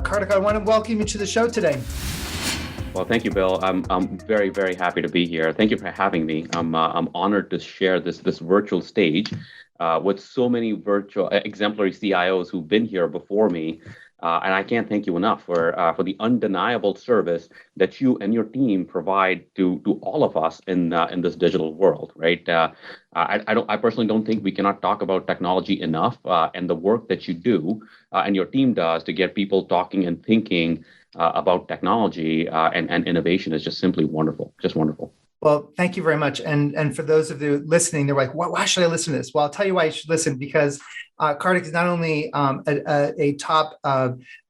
Kartik, I want to welcome you to the show today. Well, thank you, Bill. I'm very, very happy to be here. Thank you for having me. I'm honored to share this virtual stage with so many virtual exemplary CIOs who've been here before me. And I can't thank you enough for the undeniable service that you and your team provide to all of us in this digital world, right? I personally don't think we cannot talk about technology enough, and the work that you do and your team does to get people talking and thinking about technology and innovation is just simply wonderful, just wonderful. Well, thank you very much. And for those of you listening, they're like, why should I listen to this? Well, I'll tell you why you should listen, because Kartik is not only a top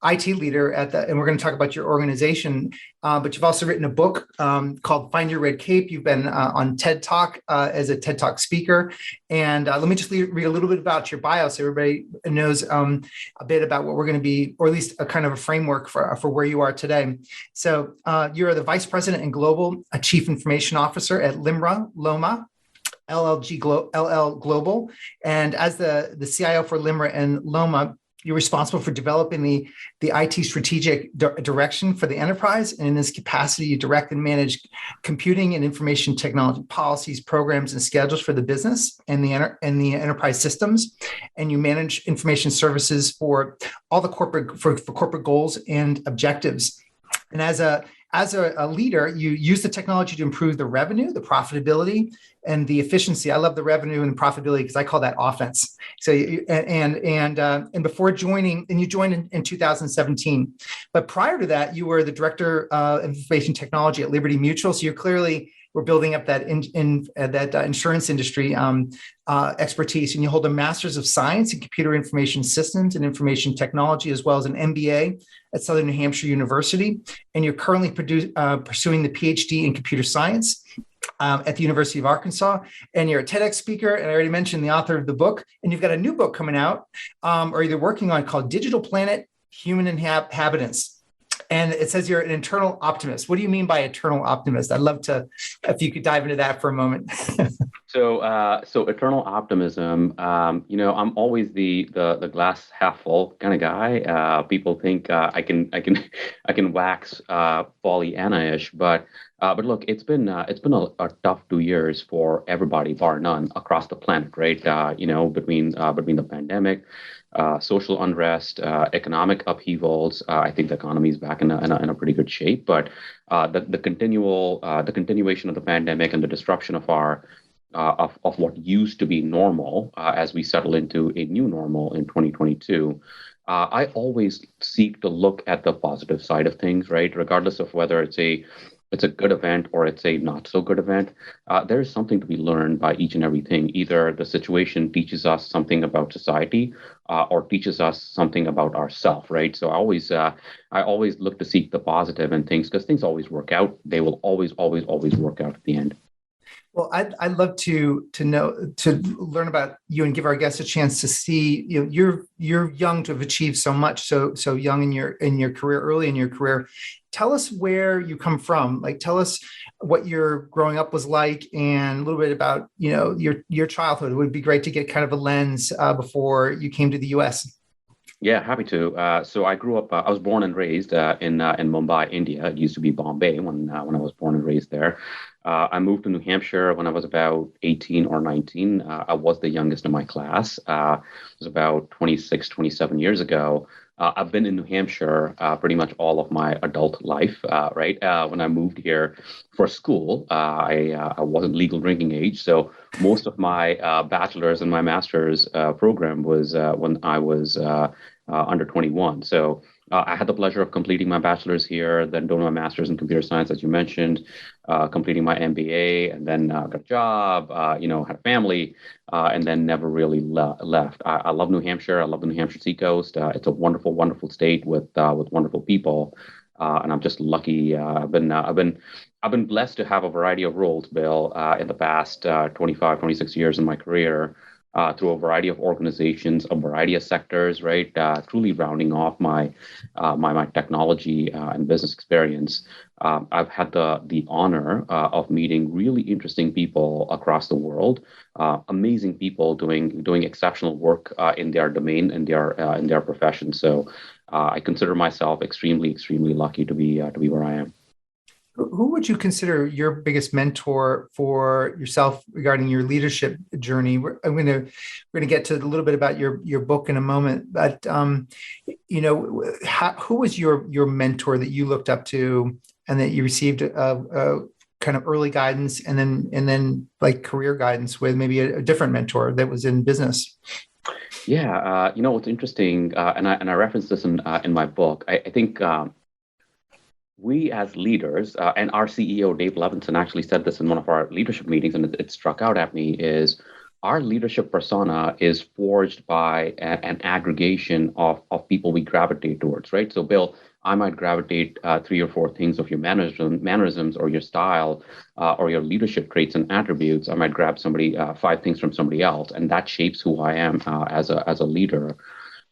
IT leader and we're going to talk about your organization, but you've also written a book called Find Your Red Cape. You've been on TED Talk as a TED Talk speaker. And let me just read a little bit about your bio so everybody knows a bit about what we're going to be, or at least a kind of a framework for where you are today. So you're the Vice President and Global Chief Information Officer at LIMRA, LOMA, LL Global. And as the CIO for LIMRA and LOMA, you're responsible for developing the IT strategic direction for the enterprise. And in this capacity, you direct and manage computing and information technology policies, programs, and schedules for the business and the enterprise systems. And you manage information services for all the corporate goals and objectives. And as a leader, you use the technology to improve the revenue, the profitability, and the efficiency. I love the revenue and the profitability because I call that offense. So, and before joining, and you joined in 2017, but prior to that, you were the director of information technology at Liberty Mutual. So you clearly were building up that insurance industry expertise, and you hold a Master's of Science in Computer Information Systems and Information Technology, as well as an MBA at Southern New Hampshire University. And you're currently pursuing the PhD in Computer Science at the University of Arkansas. And you're a TEDx speaker, and I already mentioned the author of the book. And you've got a new book coming out, or you're working on, called Digital Planet, Human Inhabitants. And it says you're an eternal optimist. What do you mean by eternal optimist? I'd love to, if you could dive into that for a moment. So eternal optimism. I'm always the glass half full kind of guy. People think I can wax Pollyanna-ish, but look, it's been a tough 2 years for everybody, bar none, across the planet, right? Between the pandemic, social unrest, economic upheavals. I think the economy is back in a pretty good shape, but the continuation of the pandemic and the disruption of our of what used to be normal as we settle into a new normal in 2022. I always seek to look at the positive side of things, right? Regardless of whether it's a good event or it's a not so good event, there is something to be learned by each and everything. Either the situation teaches us something about society or teaches us something about ourselves, right? So I always look to seek the positive in things, because things always work out. They will always work out at the end. Well, I'd love to learn about you and give our guests a chance to see. You're young to have achieved so much, so young in your career, early in your career. Tell us where you come from. Like, tell us what your growing up was like, and a little bit about your childhood. It would be great to get kind of a lens before you came to the U.S. Yeah, happy to. So I grew up. I was born and raised in Mumbai, India. It used to be Bombay when I was born and raised there. I moved to New Hampshire when I was about 18 or 19. I was the youngest in my class. It was about 26, 27 years ago. I've been in New Hampshire pretty much all of my adult life, right? When I moved here for school, I wasn't legal drinking age. So most of my bachelor's and my master's program was when I was under 21. So I had the pleasure of completing my bachelor's here, then doing my master's in computer science, as you mentioned, completing my MBA, and then got a job, had a family, and then never really left. I love New Hampshire. I love the New Hampshire seacoast. It's a wonderful, wonderful state with wonderful people, and I'm just lucky. I've been blessed to have a variety of roles, Bill, in the past 25, 26 years in my career. Through a variety of organizations, a variety of sectors, right? Truly rounding off my technology and business experience. I've had the honor of meeting really interesting people across the world, amazing people doing exceptional work in their domain and in their profession. So I consider myself extremely, extremely lucky to be where I am. Who would you consider your biggest mentor for yourself regarding your leadership journey? We're going to get to a little bit about your book in a moment, but who was your mentor that you looked up to and that you received a kind of early guidance and then like career guidance with maybe a different mentor that was in business? Yeah, what's interesting, and I referenced this in my book. I think. We as leaders, and our CEO, Dave Levinson, actually said this in one of our leadership meetings, and it struck out at me, is our leadership persona is forged by an aggregation of people we gravitate towards, right? So, Bill, I might gravitate three or four things of your mannerisms or your style or your leadership traits and attributes. I might grab five things from somebody else, and that shapes who I am as a leader.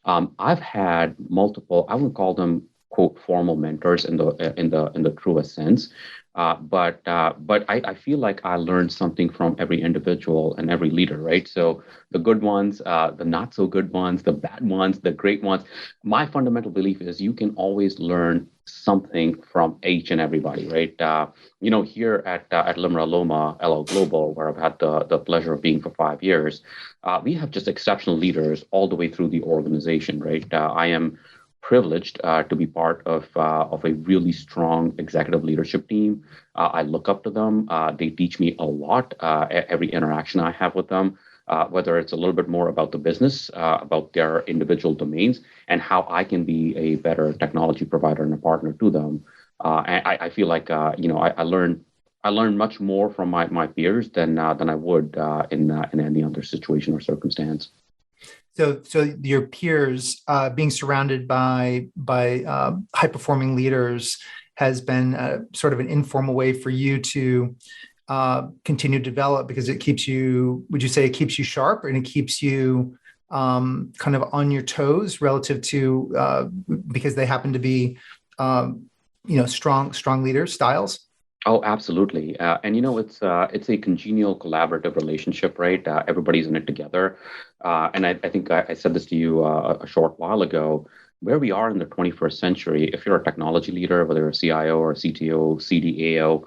I've had multiple, I wouldn't call them quote formal mentors in the truest sense, but I feel like I learned something from every individual and every leader, right? So the good ones, the not so good ones, the bad ones, the great ones. My fundamental belief is you can always learn something from each and everybody, right? Here at LIMRA LOMA LL Global, where I've had the pleasure of being for 5 years, we have just exceptional leaders all the way through the organization, right? I am privileged to be part of a really strong executive leadership team. I look up to them. They teach me a lot. Every interaction I have with them, whether it's a little bit more about the business, about their individual domains, and how I can be a better technology provider and a partner to them. And I feel like I learn much more from my peers than I would in any other situation or circumstance. So your peers being surrounded by high performing leaders has been sort of an informal way for you to continue to develop because it keeps you. Would you say it keeps you sharp and it keeps you kind of on your toes relative to because they happen to be strong leaders styles? Oh, absolutely. And it's a congenial, collaborative relationship, right? Everybody's in it together. And I think I said this to you a short while ago. Where we are in the 21st century, if you're a technology leader, whether you're a CIO or a CTO, CDAO,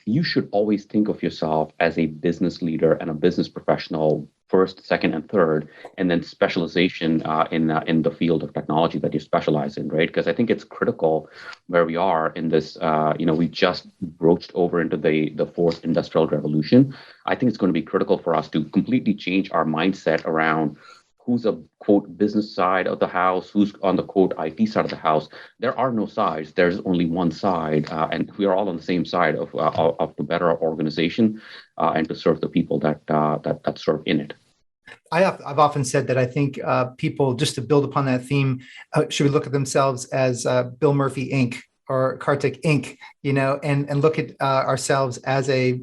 you should always think of yourself as a business leader and a business professional first, second, and third, and then specialization in the field of technology that you specialize in, right? Because I think it's critical where we are in this. We just broached over into the fourth industrial revolution. I think it's going to be critical for us to completely change our mindset around who's a quote business side of the house, who's on the quote IT side of the house. There are no sides. There's only one side, and we are all on the same side of the better organization and to serve the people that serve in it. I've often said that I think people, just to build upon that theme, should look at themselves as Bill Murphy Inc. or Kartik Inc. And look at ourselves as a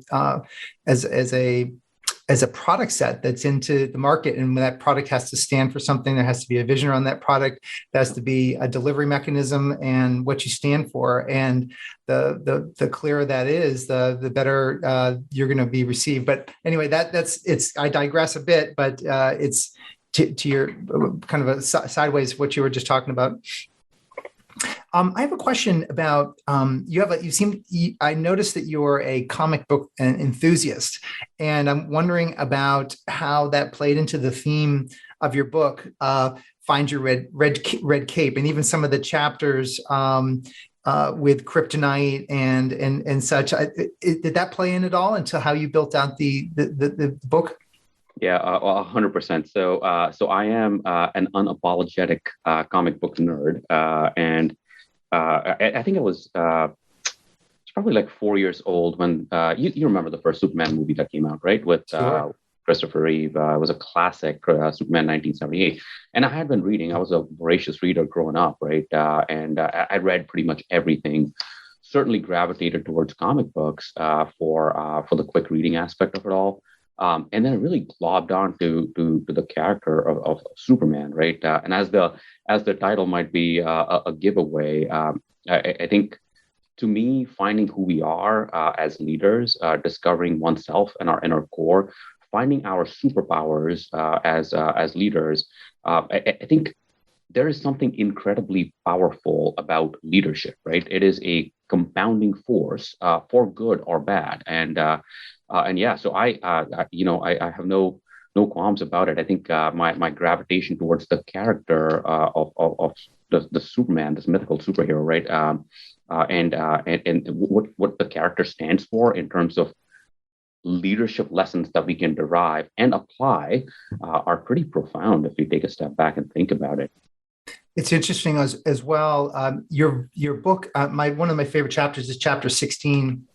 product set that's into the market, and that product has to stand for something. There has to be a vision around that product. There has to be a delivery mechanism and what you stand for. And the clearer that is, the better you're going to be received. But anyway, it's. I digress a bit, but it's to your kind of a sideways what you were just talking about. I have a question about I noticed that you're a comic book enthusiast, and I'm wondering about how that played into the theme of your book, Find Your Red Cape, and even some of the chapters with kryptonite and such. Did that play in at all into how you built out the book? Yeah, 100%. So I am an unapologetic comic book nerd, and I think I was probably like 4 years old when you remember the first Superman movie that came out, right? With Sure. Christopher Reeve. It was a classic, Superman 1978. And I had been reading. I was a voracious reader growing up, right? And I read pretty much everything. Certainly gravitated towards comic books for the quick reading aspect of it all. And then it really globbed on to the character of Superman, right? And as the title might be a giveaway, I think to me, finding who we are as leaders, discovering oneself and our inner core, finding our superpowers as leaders, I think there is something incredibly powerful about leadership, right? It is a compounding force for good or bad, and yeah. So I have no qualms about it. I think my gravitation towards the character of the Superman, this mythical superhero, right? And what the character stands for in terms of leadership lessons that we can derive and apply are pretty profound if you take a step back and think about it. It's interesting as well. Your book, one of my favorite chapters is chapter 16,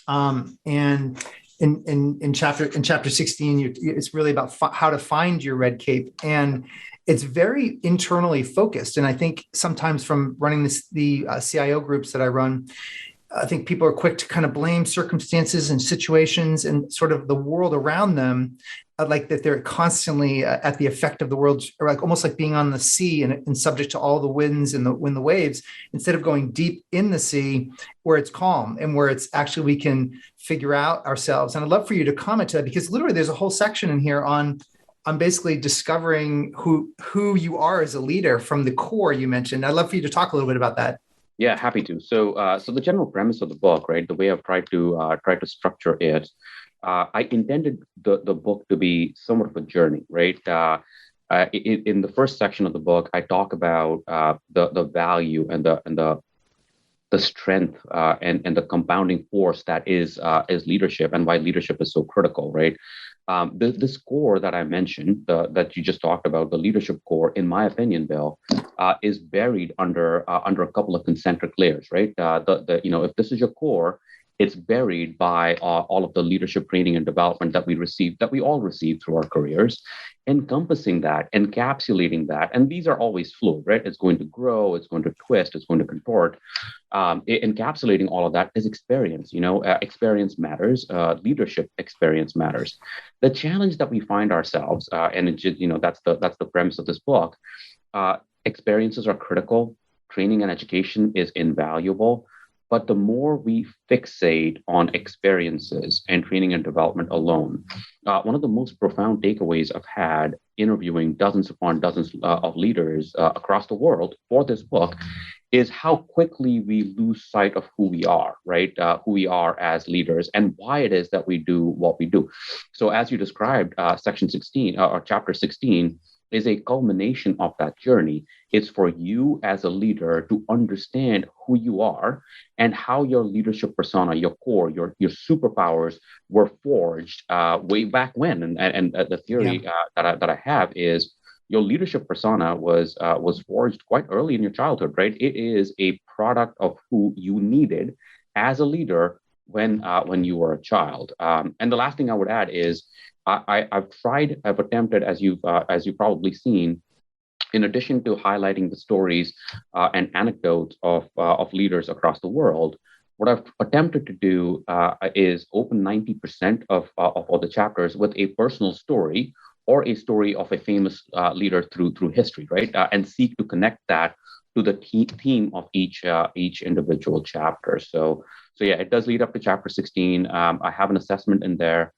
and in chapter 16, it's really about how to find your red cape, and it's very internally focused. And I think sometimes from running the CIO groups that I run, I think people are quick to kind of blame circumstances and situations and sort of the world around them, like that they're constantly at the effect of the world, or like almost like being on the sea and subject to all the winds and the waves, instead of going deep in the sea where it's calm and where it's actually we can figure out ourselves. And I'd love for you to comment to that, because literally there's a whole section in here on basically discovering who you are as a leader from the core you mentioned. I'd love for you to talk a little bit about that. Yeah, happy to. So the general premise of the book, right? The way I've tried to structure it, I intended the book to be somewhat of a journey, right? In the first section of the book, I talk about the value and the strength and the compounding force that is leadership, and why leadership is so critical, right? This core that I mentioned, that you just talked about, the leadership core, in my opinion, Bill, is buried under a couple of concentric layers, right? If this is your core, it's buried by all of the leadership training and development that we all receive through our careers, encompassing that, encapsulating that. And these are always fluid, right? It's going to grow, it's going to twist, it's going to contort. Encapsulating all of that is experience. Experience matters. Leadership experience matters. The challenge that we find ourselves, and that's the premise of this book. Experiences are critical. Training and education is invaluable. But the more we fixate on experiences and training and development alone, one of the most profound takeaways I've had interviewing dozens upon dozens of leaders across the world for this book is how quickly we lose sight of who we are, right? Who we are as leaders and why it is that we do what we do. So as you described, section 16 or chapter 16 is a culmination of that journey. It's for you as a leader to understand who you are and how your leadership persona, your core, your superpowers were forged way back when. And the theory that I have is your leadership persona was forged quite early in your childhood, right? It is a product of who you needed as a leader when you were a child. And the last thing I would add is I've attempted, as you've probably seen, in addition to highlighting the stories and anecdotes of leaders across the world, what I've attempted to do is open 90% of all the chapters with a personal story or a story of a famous leader through history, right? And seek to connect that to the theme of each individual chapter. So yeah, it does lead up to chapter 16. I have an assessment in there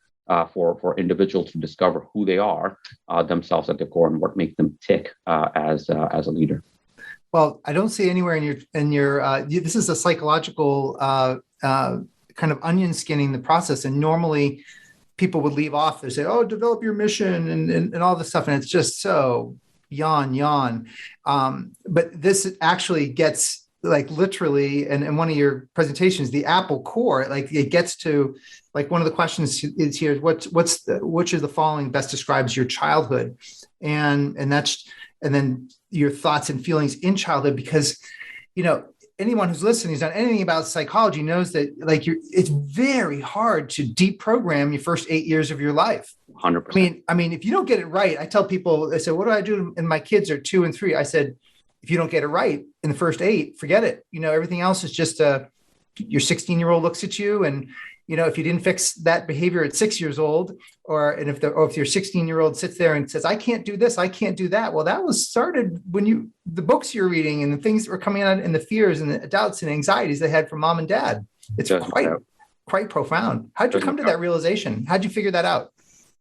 for individuals to discover who they are themselves at their core and what makes them tick as a leader. Well, I don't see anywhere in your this is a psychological kind of onion skinning the process, and normally people would leave off. They say, "Oh, develop your mission," and all this stuff, and it's just so yawn. But this actually gets, like, literally, and in one of your presentations, the Apple core, like it gets to, like, one of the questions is here, which of the following best describes your childhood, and then your thoughts and feelings in childhood, because anyone who's listening who's done anything about psychology knows that, like, it's very hard to deprogram your first 8 years of your life. 100%. I mean, if you don't get it right, I tell people, they say, "What do I do?" And my kids are 2 and 3. I said, if you don't get it right in the first 8, forget it. Everything else is just your 16-year-old looks at you, and if you didn't fix that behavior at 6 years old, or if your 16-year-old sits there and says, "I can't do this, I can't do that," well, that was started when the books you're reading and the things that were coming out, and the fears and the doubts and anxieties they had from mom and dad. It's quite profound. How'd you come to that realization? How'd you figure that out?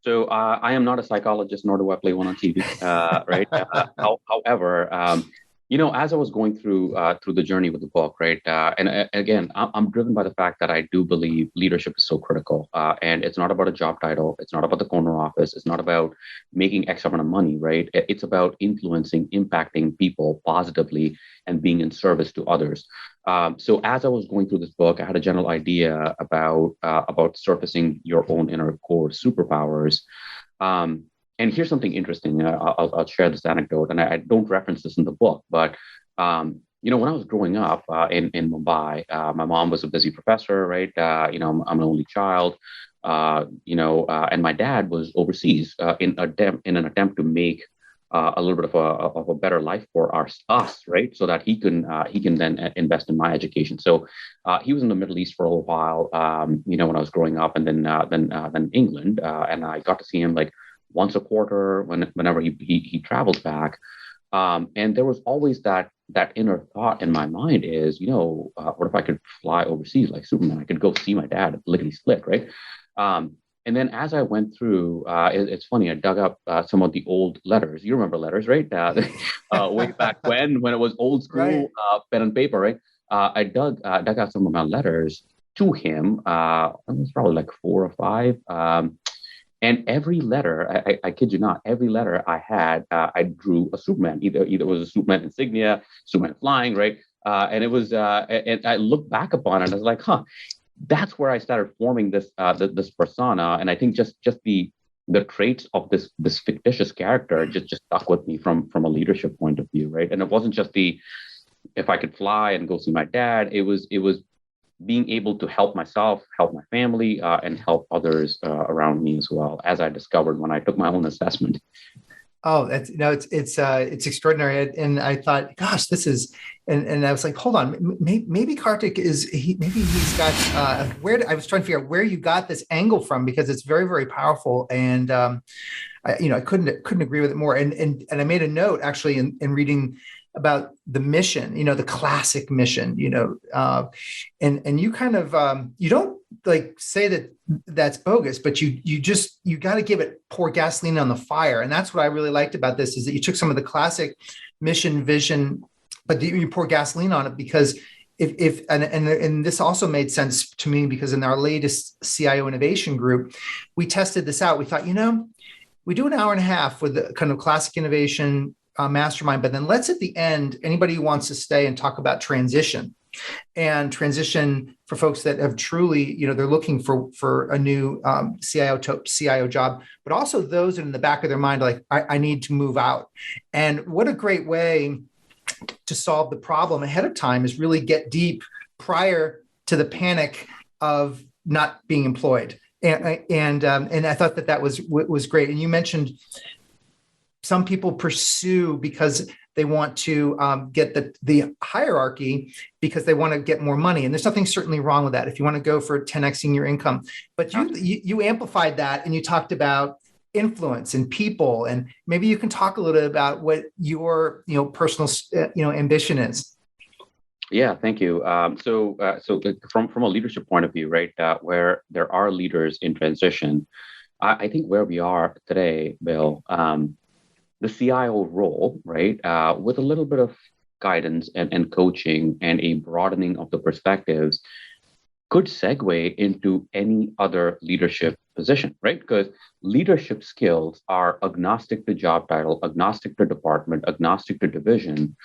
So I am not a psychologist, nor do I play one on TV, right? However, as I was going through the journey with the book, right, and again, I'm driven by the fact that I do believe leadership is so critical, and it's not about a job title, it's not about the corner office, it's not about making X amount of money, right? It's about influencing, impacting people positively, and being in service to others. So as I was going through this book, I had a general idea about surfacing your own inner core superpowers. Um, and here's something interesting. I'll share this anecdote, and I don't reference this in the book, but when I was growing up in Mumbai, my mom was a busy professor, right? I'm an only child, and my dad was overseas in an attempt to make a little bit of a better life for us, right? So that he can then invest in my education. So he was in the Middle East for a little while, when I was growing up, and then England, and I got to see him like once a quarter whenever he travels back. And there was always that inner thought in my mind is, what if I could fly overseas like Superman? I could go see my dad lickety split, right? And then as I went through, it's funny, I dug up some of the old letters. You remember letters, right? Way back when it was old school, Right. pen and paper, right? I dug out some of my letters to him. It was probably like four or five. And every letter, I kid you not, every letter I had, I drew a Superman. Either it was a Superman insignia, Superman flying, right? And it was, and I look back upon it, and I was like, huh, that's where I started forming this persona. And I think just the traits of this fictitious character just stuck with me from a leadership point of view, right? And it wasn't just the if I could fly and go see my dad. It was being able to help myself, help my family, and help others around me as well, as I discovered when I took my own assessment. Oh, that's it's extraordinary, and I thought, gosh, this is, and I was like, hold on, maybe Kartik maybe he's got I was trying to figure out where you got this angle from, because it's very, very powerful, and I couldn't agree with it more, and I made a note actually in reading about the mission, the classic mission, and you kind of you don't like say that that's bogus, but you got to pour gasoline on the fire. And that's what I really liked about this, is that you took some of the classic mission vision, but you pour gasoline on it, because and this also made sense to me, because in our latest CIO innovation group, we tested this out. We thought, we do an hour and a half with the kind of classic innovation mastermind, but then let's, at the end, anybody who wants to stay and talk about transition for folks that have truly, they're looking for a new CIO job, but also those that in the back of their mind are like, I need to move out. And what a great way to solve the problem ahead of time is really get deep prior to the panic of not being employed. And I thought that was great. And you mentioned some people pursue because they want to get the hierarchy, because they want to get more money. And there's nothing certainly wrong with that if you want to go for 10xing your income. But you amplified that, and you talked about influence and people. And maybe you can talk a little bit about what your personal ambition is. Yeah, thank you. So from a leadership point of view, right, where there are leaders in transition, I think where we are today, Bill, the CIO role, right, with a little bit of guidance and coaching and a broadening of the perspectives, could segue into any other leadership position, right? Because leadership skills are agnostic to job title, agnostic to department, agnostic to division.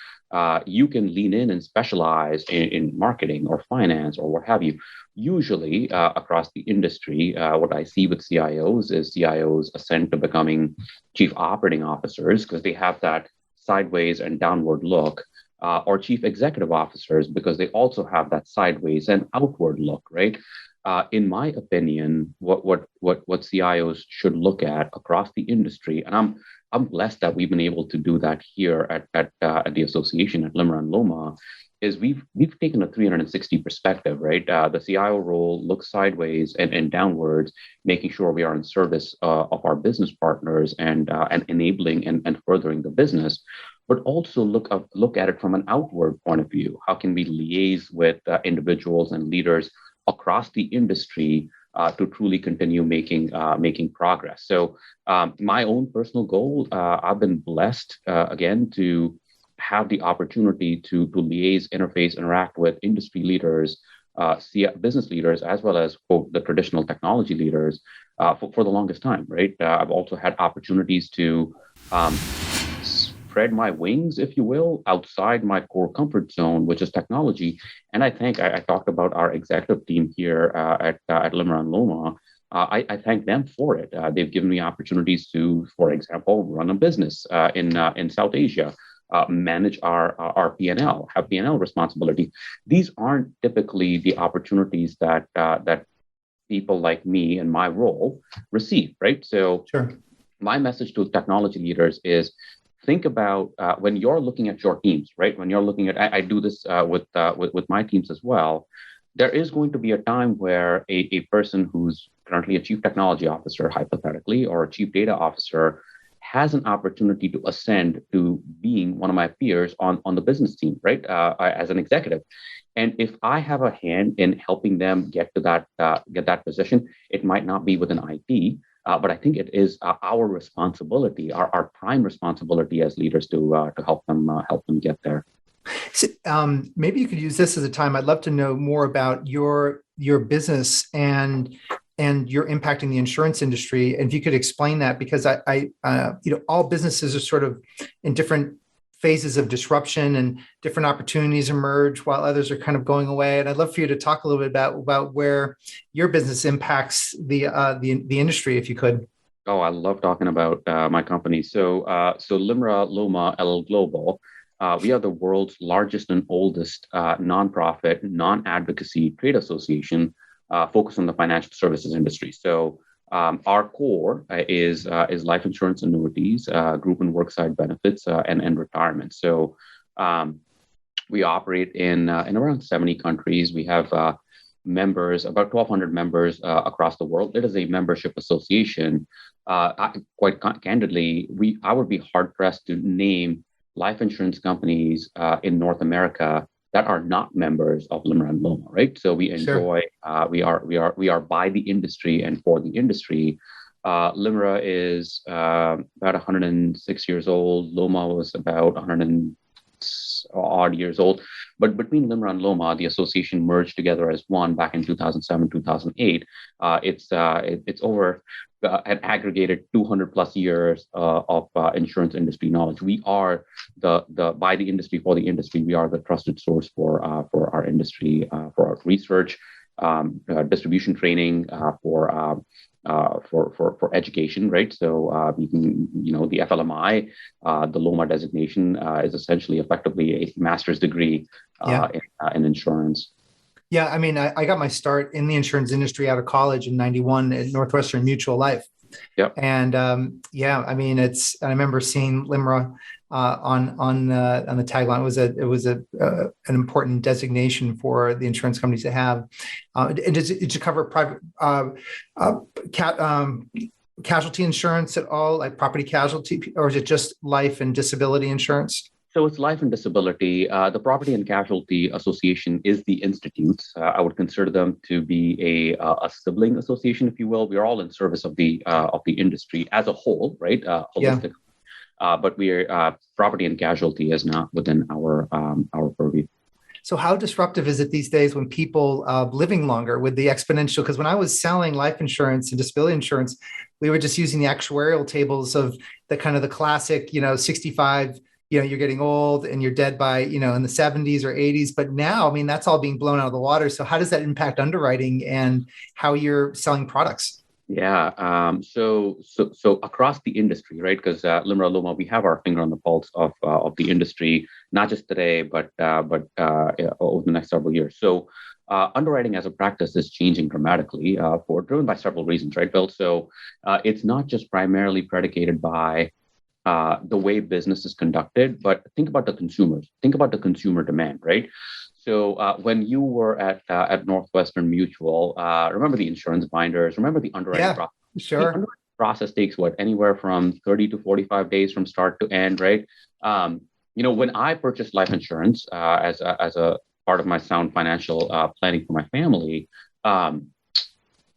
You can lean in and specialize in marketing or finance or what have you. Usually across the industry, what I see with CIOs is CIOs ascend to becoming chief operating officers because they have that sideways and downward look. Or chief executive officers, because they also have that sideways and outward look, right? In my opinion, what CIOs should look at across the industry, and I'm blessed that we've been able to do that here at the association at LIMRA and LOMA, is we've taken a 360 perspective, right? The CIO role looks sideways and downwards, making sure we are in service of our business partners and enabling and furthering the business, but also look at it from an outward point of view. How can we liaise with individuals and leaders across the industry to truly continue making progress. So my own personal goal, I've been blessed again to have the opportunity to liaise, interface, interact with industry leaders, business leaders, as well as quote, the traditional technology leaders for the longest time, right? I've also had opportunities to spread my wings, if you will, outside my core comfort zone, which is technology. And I think I talked about our executive team here at LIMRA and LOMA. I thank them for it. They've given me opportunities to, for example, run a business in South Asia, manage our P&L, have P&L responsibility. These aren't typically the opportunities that people like me in my role receive, right? So Sure. my message to technology leaders is think about when you're looking at your teams, right? When you're looking at, I do this with my teams as well. There is going to be a time where a person who's currently a chief technology officer, hypothetically, or a chief data officer has an opportunity to ascend to being one of my peers on the business team, right? As an executive. And if I have a hand in helping them get to that position, it might not be within IT, but I think it is our responsibility, our prime responsibility as leaders to help them get there. So, maybe you could use this as a time. I'd love to know more about your business and you're impacting the insurance industry. And if you could explain that, because all businesses are sort of in different phases of disruption and different opportunities emerge while others are kind of going away. And I'd love for you to talk a little bit about where your business impacts the industry, if you could. Oh, I love talking about my company. So LIMRA LOMA LL Global. We are the world's largest and oldest nonprofit, non-advocacy trade association focused on the financial services industry. So our core is life insurance annuities, group and worksite benefits, and retirement. So we operate in around 70 countries. We have members, about 1,200 members across the world. It is a membership association. Quite candidly, I would be hard pressed to name life insurance companies in North America that are not members of LIMRA and LOMA, right? So we enjoy, sure. we are by the industry and for the industry. LIMRA is about 106 years old. LOMA was about 100 and odd years old. But between LIMRA and LOMA, the association merged together as one back in 2007, 2008. It's over an aggregated 200 plus years of insurance industry knowledge. We are the by the industry for the industry. We are the trusted source for our industry, for our research, distribution training, for education, right? So you can, the FLMI, the LOMA designation is essentially effectively a master's degree in insurance. Yeah, I mean, I got my start in the insurance industry out of college in '91 at Northwestern Mutual Life. Yep. And I mean, I remember seeing LIMRA on the tagline. It was an important designation for the insurance companies to have. Did you cover private casualty insurance at all, like property casualty, or is it just life and disability insurance? So it's life and disability. The Property and Casualty Association is the institute. I would consider them to be a sibling association, if you will. We are all in service of the industry as a whole, right? Holistic. Yeah. But property and casualty is not within our purview. So how disruptive is it these days when people living longer with the exponential? Because when I was selling life insurance and disability insurance, we were just using the actuarial tables of the kind of the classic, 65. You're getting old and you're dead by, in the 70s or 80s. But now, I mean, that's all being blown out of the water. So how does that impact underwriting and how you're selling products? Yeah. So across the industry, right? Because LIMRA LOMA, we have our finger on the pulse of the industry, not just today, but over the next several years. So underwriting as a practice is changing dramatically, driven by several reasons, right, Bill? So it's not just primarily predicated by the way business is conducted, but think about the consumers. Think about the consumer demand, right? So when you were at Northwestern Mutual, remember the insurance binders, remember the underwriting process. Sure. The underwriting process takes anywhere from 30 to 45 days from start to end, right? When I purchased life insurance as a part of my sound financial planning for my family,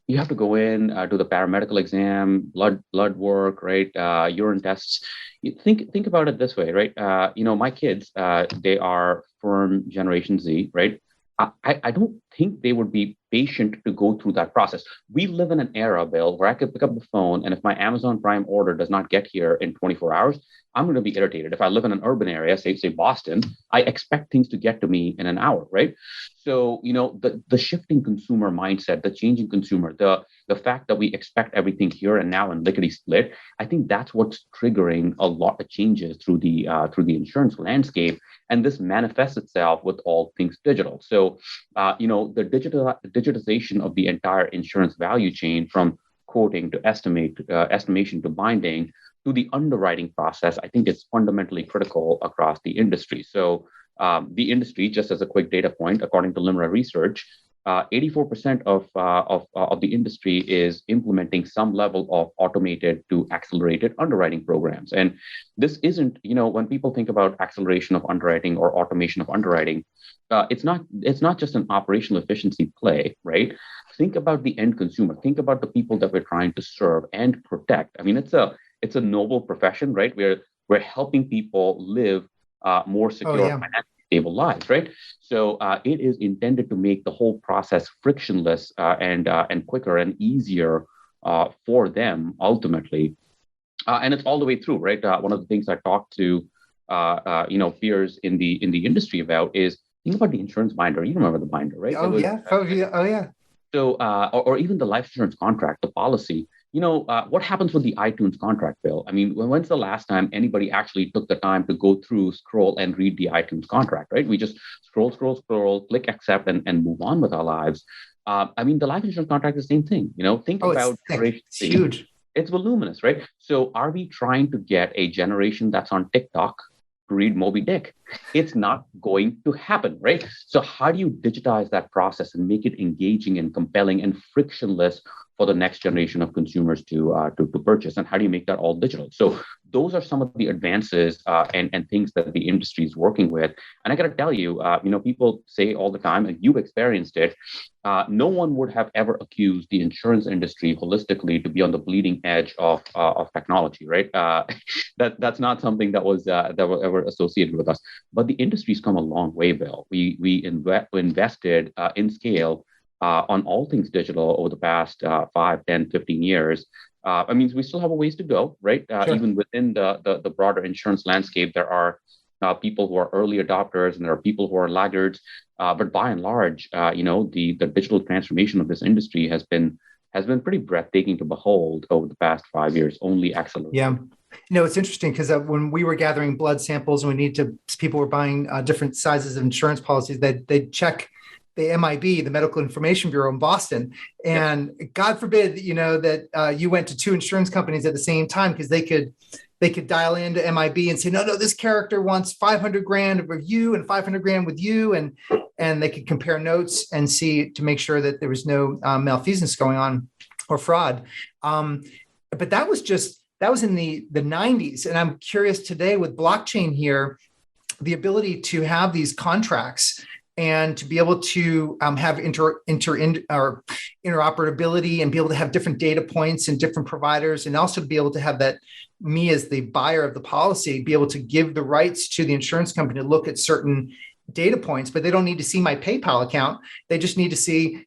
you have to go in, do the paramedical exam, blood work, right? Urine tests. You think about it this way, right? My kids, they are from Generation Z, right? I don't think they would be patient to go through that process. We live in an era, Bill, where I could pick up the phone, and if my Amazon Prime order does not get here in 24 hours, I'm going to be irritated. If I live in an urban area, say Boston, I expect things to get to me in an hour, right? So, the shifting consumer mindset, the changing consumer, the fact that we expect everything here and now and lickety split, I think that's what's triggering a lot of changes through the insurance landscape, and this manifests itself with all things digital. So, the digitization of the entire insurance value chain, from quoting to estimation to binding to the underwriting process, I think is fundamentally critical across the industry. So, the industry, just as a quick data point, according to LIMRA research, 84% of the industry is implementing some level of automated to accelerated underwriting programs. And this isn't, when people think about acceleration of underwriting or automation of underwriting, it's not just an operational efficiency play, right? Think about the end consumer. Think about the people that we're trying to serve and protect. I mean, it's a noble profession, right? We're helping people live more Oh secure, yeah. financially stable lives, right? So it is intended to make the whole process frictionless and quicker and easier for them ultimately. And it's all the way through, right? One of the things I talked to peers in the industry about is think about the insurance binder. You remember the binder, right? It Oh was yeah. Oh yeah. Oh yeah. so, or even the life insurance contract, the policy. What happens with the iTunes contract, Bill? I mean, when's the last time anybody actually took the time to go through, scroll, and read the iTunes contract, right? We just scroll, click accept, and move on with our lives. I mean, the life insurance contract is the same thing. Think Oh, it's about thick. Generation It's Z. huge. It's voluminous, right? So, are we trying to get a generation that's on TikTok to read Moby Dick? It's not going to happen, right? So, how do you digitize that process and make it engaging and compelling and frictionless for the next generation of consumers to purchase? And how do you make that all digital? So, those are some of the advances and things that the industry is working with. And I got to tell you, people say all the time, and you've experienced it. No one would have ever accused the insurance industry holistically to be on the bleeding edge of technology, right? That's not something that was ever associated with us. But the industry's come a long way, Bill. We invested in scale on all things digital over the past 5, 10, 15 years. I mean, we still have a ways to go, right? Sure. Even within the broader insurance landscape, there are people who are early adopters and there are people who are laggards. But by and large, the digital transformation of this industry has been pretty breathtaking to behold over the past 5 years, only accelerated. Yeah. It's interesting because when we were gathering blood samples and people were buying different sizes of insurance policies, they'd check the MIB, the Medical Information Bureau in Boston. Yep. And God forbid, that you went to two insurance companies at the same time because they could dial into MIB and say, no, this character wants 500 grand with you and 500 grand with you. And they could compare notes and see to make sure that there was no malfeasance going on or fraud. But that was in the 90s. And I'm curious today with blockchain here, the ability to have these contracts and to be able to have interoperability and be able to have different data points and different providers, and also to be able to have that me as the buyer of the policy, be able to give the rights to the insurance company to look at certain data points, but they don't need to see my PayPal account. They just need to see,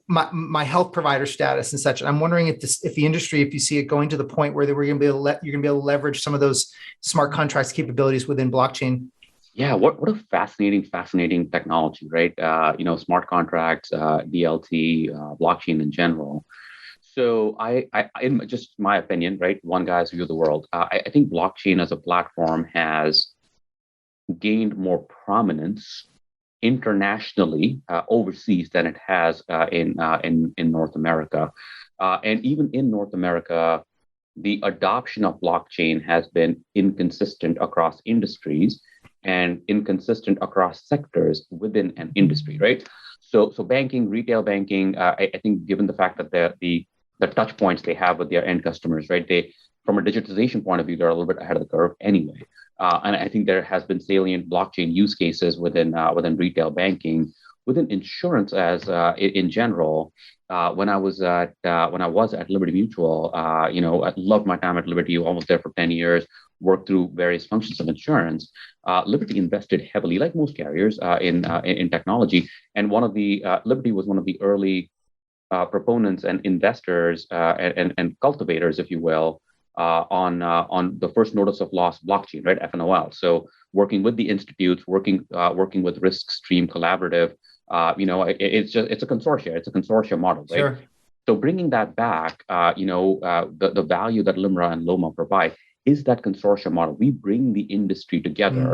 my health provider status and such. And I'm wondering if the industry, if you see it going to the point where you're going to be able to leverage some of those smart contracts capabilities within blockchain. Yeah, what a fascinating technology, right? Smart contracts, DLT, blockchain in general. So in just my opinion, right, one guy's view of the world, I think blockchain as a platform has gained more prominence internationally, overseas, than it has in North America. And even in North America, the adoption of blockchain has been inconsistent across industries and inconsistent across sectors within an industry, right? So banking, retail banking, I think given the fact that the touch points they have with their end customers, right? They, from a digitization point of view, they're a little bit ahead of the curve anyway. And I think there has been salient blockchain use cases within retail banking, within insurance as in general, when I was at Liberty Mutual, I loved my time at Liberty. Almost there for 10 years. Worked through various functions of insurance. Liberty invested heavily, like most carriers, in technology. And one of the Liberty was one of the early proponents and investors and cultivators, if you will, on the first notice of loss blockchain, right? FNOL. So working with the institutes, working with Risk Stream Collaborative. It's a consortia. It's a consortia model, right? Sure. So bringing that back, the value that LIMRA and LOMA provide is that consortia model. We bring the industry together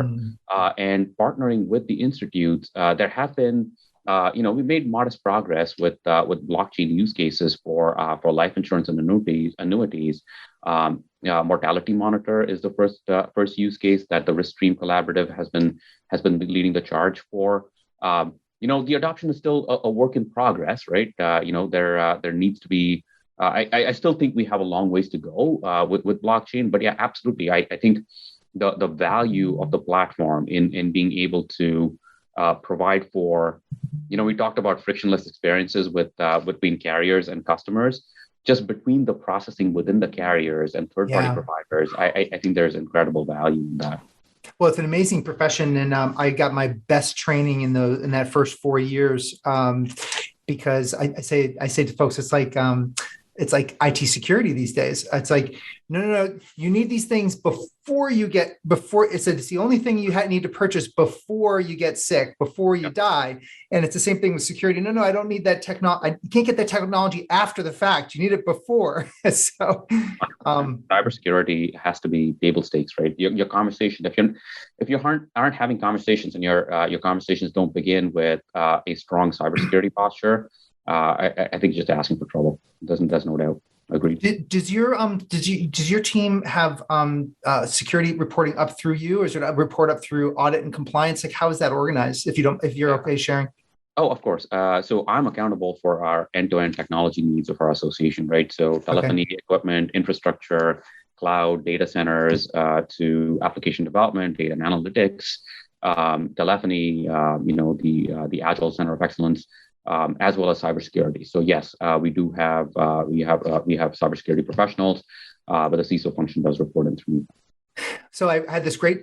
and partnering with the institutes. There have been, we made modest progress with blockchain use cases for life insurance and annuities. Mortality monitor is the first use case that the Risk Stream Collaborative has been leading the charge for. The adoption is still a work in progress, right? There needs to be. I still think we have a long ways to go with blockchain, but yeah, absolutely. I think the value of the platform in being able to provide for, we talked about frictionless experiences between carriers and customers, just between the processing within the carriers and third-party providers. I think there's incredible value in that. Well, it's an amazing profession, and I got my best training in that first 4 years because I say to folks, it's like IT security these days. It's like, no, you need these things before it's the only thing you need to purchase before you get sick, before you die. And it's the same thing with security. No, I don't need that technology. I can't get that technology after the fact. You need it before. So cybersecurity has to be table stakes, right? Your conversation, if you aren't having conversations and your conversations don't begin with a strong cybersecurity posture, I think just asking for trouble. There's no doubt. Agreed. Does your team have security reporting up through you, or is it a report up through audit and compliance? Like, how is that organized? If you're okay sharing. Oh, of course. So I'm accountable for our end-to-end technology needs of our association, right? So telephony, equipment, infrastructure, cloud, data centers, to application development, data and analytics, telephony, the Agile Center of Excellence. As well as cybersecurity. So yes, we have cybersecurity professionals, but the CISO function does report into me. So I had this great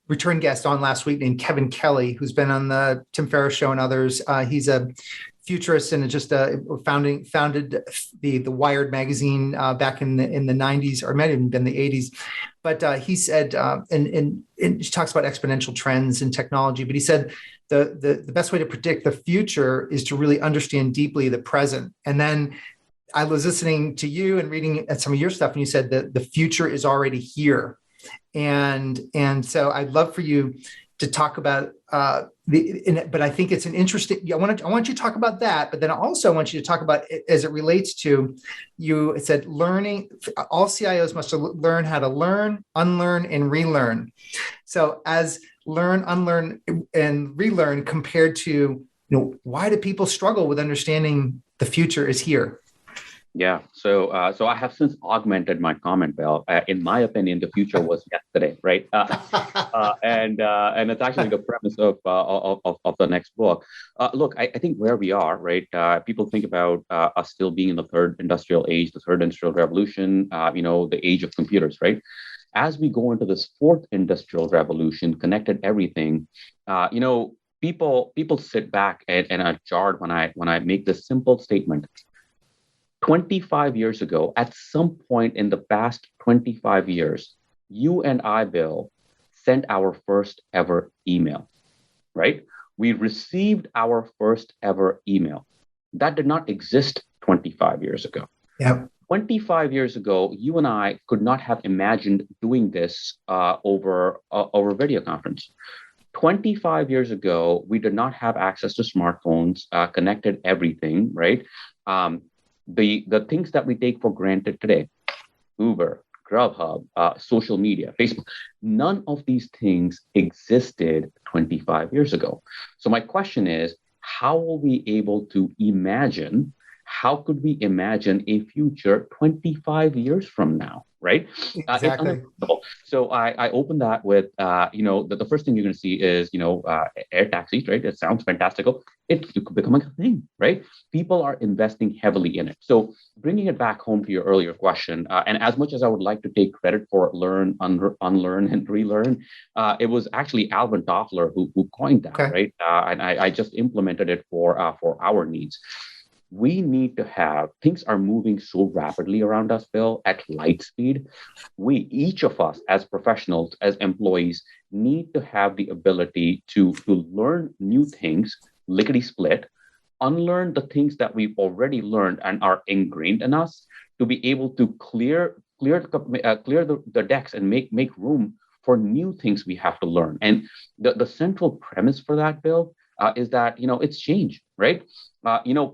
return guest on last week named Kevin Kelly, who's been on the Tim Ferriss Show and others. He's a futurist and just founded the Wired magazine back in the 90s, or it might have even been the 80s. But he said, and he talks about exponential trends in technology, but he said the best way to predict the future is to really understand deeply the present. And then I was listening to you and reading at some of your stuff, and you said that the future is already here. And so I'd love for you to talk about but I think it's an interesting. I want you to talk about that, but then also I want you to talk about it as it relates to you. It said learning. All CIOs must learn how to learn, unlearn, and relearn. So as learn, unlearn, and relearn compared to why do people struggle with understanding the future is here? Yeah. So I have since augmented my comment, Bill. In my opinion, the future was yesterday, right? And it's actually the premise of the next book. Look, I think where we are, right? People think about us still being in the third industrial age, the third industrial revolution, the age of computers, right? As we go into this fourth industrial revolution, connected everything, people sit back and are jarred when I make this simple statement. 25 years ago, at some point in the past 25 years, you and I, Bill, sent our first ever email, right? We received our first ever email. That did not exist 25 years ago. Yeah. 25 years ago, you and I could not have imagined doing this over video conference. 25 years ago, we did not have access to smartphones, connected everything, right? The things that we take for granted today, Uber, Grubhub, social media, Facebook, none of these things existed 25 years ago. So my question is, how will we able to imagine how could we imagine a future 25 years from now? Right? It's Exactly. unacceptable. So I open that with, the first thing you're going to see is, air taxis, right? It sounds fantastical. It's becoming a thing, right? People are investing heavily in it. So bringing it back home to your earlier question, and as much as I would like to take credit for learn, unlearn, and relearn, it was actually Alvin Toffler who coined that, Okay. right? And I just implemented it for our needs. We need to have, things are moving so rapidly around us, Bill, at light speed. Each of us as professionals, as employees, need to have the ability to learn new things, lickety split, unlearn the things that we've already learned and are ingrained in us, to be able to clear the decks and make room for new things we have to learn. And the central premise for that, Bill, is that it's change, right?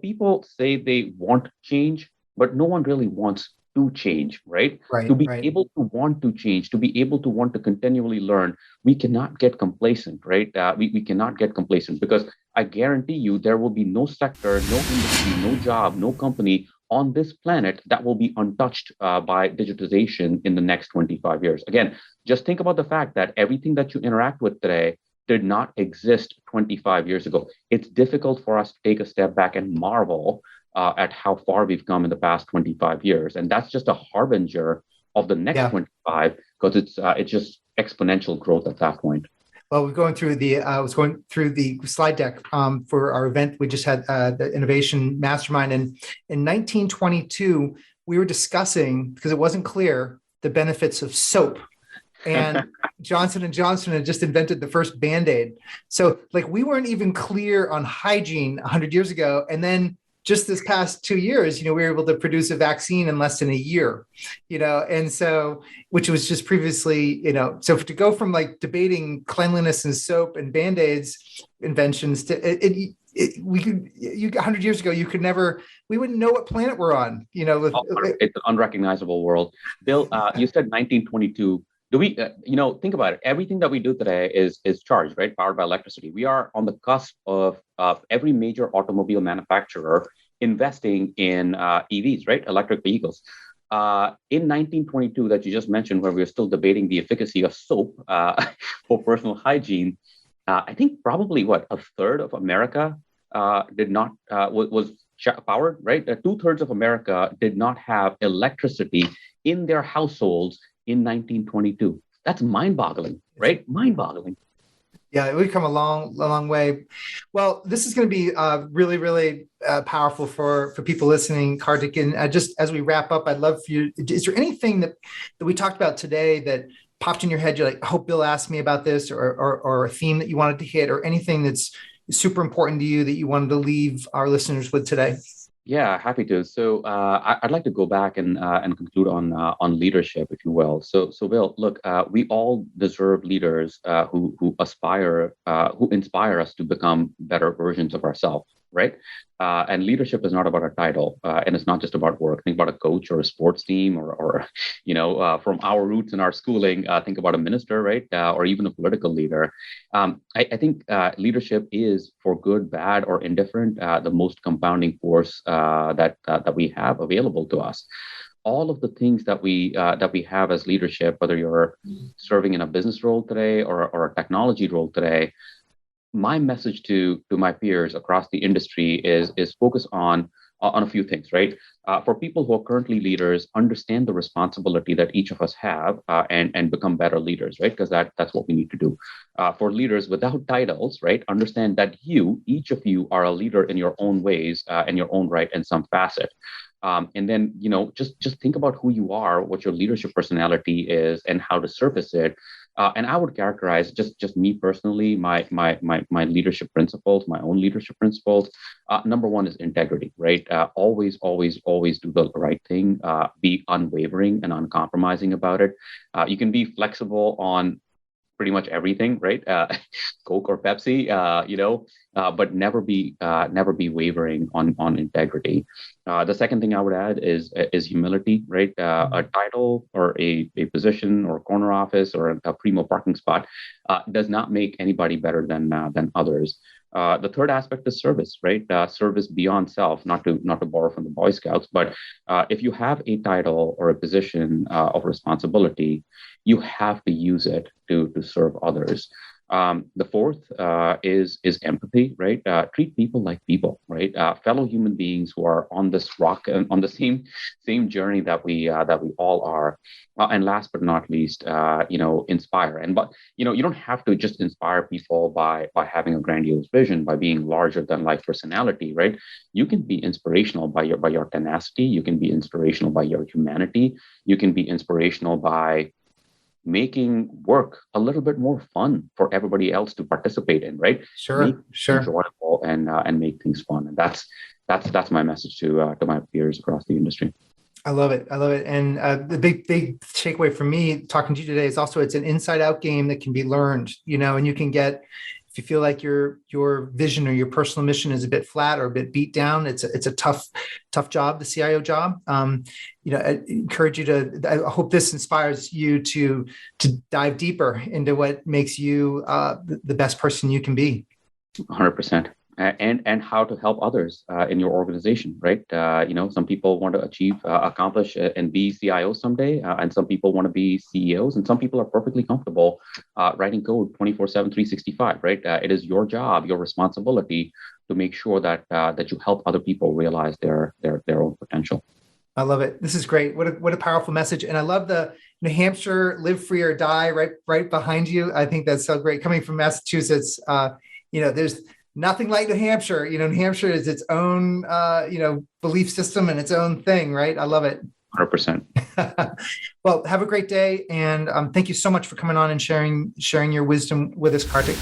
People say they want change, but no one really wants to change, right? To Right. be Right. able to want to change, to be able to want to continually learn, we cannot get complacent, right? We cannot get complacent, because I guarantee you there will be no sector, no industry, no job, no company on this planet that will be untouched by digitization in the next 25 years. Again, just think about the fact that everything that you interact with today did not exist 25 years ago. It's difficult for us to take a step back and marvel at how far we've come in the past 25 years. And that's just a harbinger of the next Yeah. 25, because it's just exponential growth at that point. Well, we're going through I was going through the slide deck for our event. We just had the Innovation Mastermind, and in 1922, we were discussing, because it wasn't clear, the benefits of soap. And Johnson and Johnson had just invented the first Band-Aid. So like we weren't even clear on hygiene 100 years ago. And then just this past 2 years, we were able to produce a vaccine in less than a year, and so, which was just previously, so to go from like debating cleanliness and soap and Band-Aids inventions to we could, 100 years ago, we wouldn't know what planet we're on, It's an unrecognizable world. Bill, you said 1922. Do we, think about it. Everything that we do today is charged, right? Powered by electricity. We are on the cusp of every major automobile manufacturer investing in EVs, right? Electric vehicles. In 1922, that you just mentioned, where we were still debating the efficacy of soap for personal hygiene, I think probably a third of America did not was powered, right? 2/3 of America did not have electricity in their households in 1922. That's mind-boggling, right? Mind-boggling. Yeah, we've come a long way. Well, this is going to be really, really powerful for people listening, Kartik. And just as we wrap up, I'd love for you. Is there anything that we talked about today that popped in your head? You're like, I hope Bill asked me about this, or a theme that you wanted to hit, or anything that's super important to you that you wanted to leave our listeners with today? Yeah, happy to. So I'd like to go back and conclude on leadership, if you will. So Bill, look, we all deserve leaders who inspire us to become better versions of ourselves, right? And leadership is not about a title, and it's not just about work. Think about a coach or a sports team, or from our roots in our schooling, think about a minister, right? Or even a political leader. I think leadership is, for good, bad, or indifferent, the most compounding force that we have available to us. All of the things that we have as leadership, whether you're serving in a business role today or a technology role today, my message to my peers across the industry is focus on a few things, right? For people who are currently leaders, understand the responsibility that each of us have, and become better leaders, right? Because that's what we need to do. For leaders without titles, right? Understand that each of you, are a leader in your own ways, in your own right, in some facet. And then, just think about who you are, what your leadership personality is, and how to surface it. And I would characterize, just me personally, my leadership principles, my own leadership principles. Number one is integrity, right? Always do the right thing. Be unwavering and uncompromising about it. You can be flexible on pretty much everything, right? Coke or Pepsi, but never be wavering on integrity. The second thing I would add is humility, right? A title or a position or a corner office or a primo parking spot does not make anybody better than others. The third aspect is service, right? Service beyond self, not to borrow from the Boy Scouts, but if you have a title or a position of responsibility, you have to use it to serve others. The fourth is empathy, right? Treat people like people, right? Fellow human beings who are on this rock and on the same journey that we all are. And last but not least, inspire. But you don't have to just inspire people by having a grandiose vision, by being larger than life personality, right? You can be inspirational by your tenacity. You can be inspirational by your humanity. You can be inspirational by making work a little bit more fun for everybody else to participate in, right? Make it enjoyable and make things fun. And that's my message to my peers across the industry. I love it. And the big takeaway from me talking to you today is also it's an inside out game that can be learned, and you can get, if you feel like your vision or your personal mission is a bit flat or a bit beat down, it's a tough job, the CIO job. I encourage you to, I hope this inspires you to dive deeper into what makes you the best person you can be. 100%. And how to help others in your organization, right? Some people want to achieve, accomplish, and be CIOs someday, and some people want to be CEOs, and some people are perfectly comfortable writing code 24/7, 365, right? It is your job, your responsibility to make sure that you help other people realize their own potential. I love it. This is great. What a powerful message. And I love the New Hampshire live free or die right behind you. I think that's so great. Coming from Massachusetts, there's nothing like New Hampshire. New Hampshire is its own, belief system and its own thing, right? I love it. 100%. Well, have a great day. And thank you so much for coming on and sharing your wisdom with us, Kartik.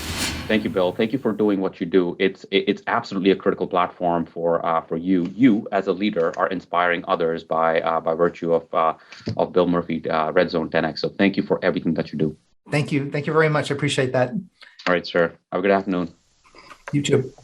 Thank you, Bill. Thank you for doing what you do. It's absolutely a critical platform for you. You as a leader are inspiring others by virtue of Bill Murphy, Red Zone 10X. So thank you for everything that you do. Thank you. Thank you very much. I appreciate that. All right, sir. Have a good afternoon. You too.